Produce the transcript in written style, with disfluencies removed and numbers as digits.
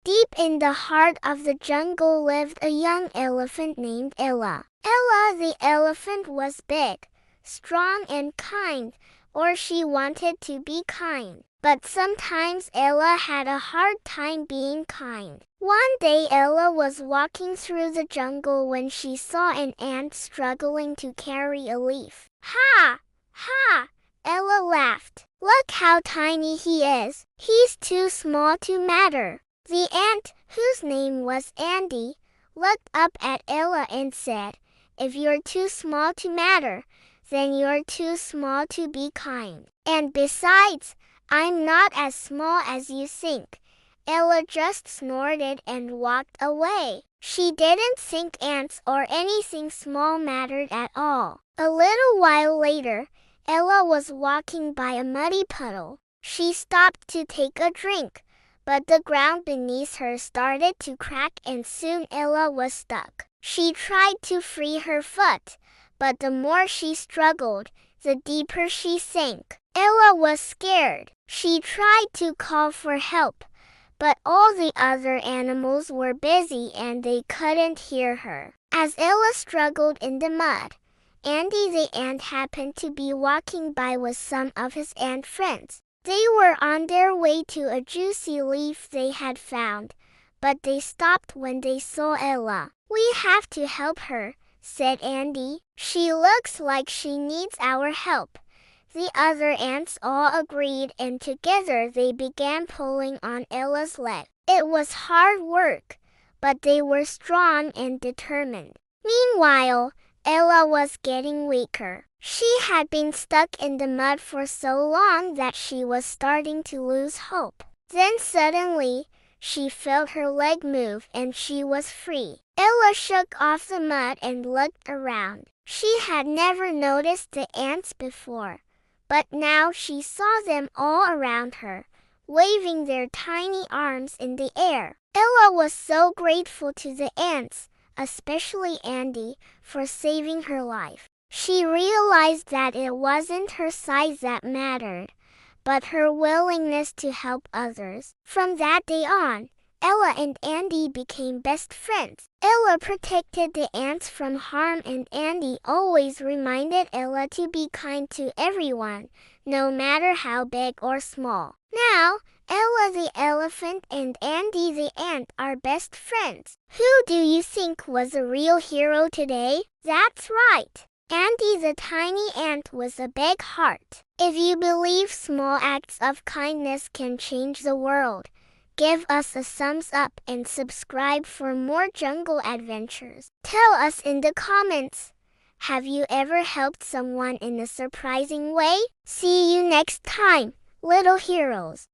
Deep in the heart of the jungle lived a young elephant named Ella. Ella the elephant was big, strong and kind, or she wanted to be kind. But sometimes Ella had a hard time being kind. One day Ella was walking through the jungle when she saw an ant struggling to carry a leaf. Ha! Ha! Ella laughed. Look how tiny he is. He's too small to matter. The ant, whose name was Andy, looked up at Ella and said, If you're too small to matter, then you're too small to be kind. And besides, I'm not as small as you think. Ella just snorted and walked away. She didn't think ants or anything small mattered at all. A little while later, Ella was walking by a muddy puddle. She stopped to take a drink, but the ground beneath her started to crack and soon Ella was stuck. She tried to free her foot, but the more she struggled, the deeper she sank. Ella was scared. She tried to call for help, but all the other animals were busy and they couldn't hear her. As Ella struggled in the mud, Andy the ant happened to be walking by with some of his ant friends. They were on their way to a juicy leaf they had found, but they stopped when they saw Ella. We have to help her, said Andy. She looks like she needs our help. The other ants all agreed and together they began pulling on Ella's leg. It was hard work, but they were strong and determined. Meanwhile, Ella was getting weaker. She had been stuck in the mud for so long that she was starting to lose hope. Then suddenly, she felt her leg move and she was free. Ella shook off the mud and looked around. She had never noticed the ants before, but now she saw them all around her, waving their tiny arms in the air. Ella was so grateful to the ants, especially Andy, for saving her life. She realized that it wasn't her size that mattered, but her willingness to help others. From that day on, Ella and Andy became best friends. Ella protected the ants from harm and Andy always reminded Ella to be kind to everyone, no matter how big or small. Now, Ella the elephant and Andy the ant are best friends. Who do you think was a real hero today? That's right. Andy the tiny ant with a big heart. If you believe small acts of kindness can change the world, give us a thumbs up and subscribe for more jungle adventures. Tell us in the comments, have you ever helped someone in a surprising way? See you next time, little heroes.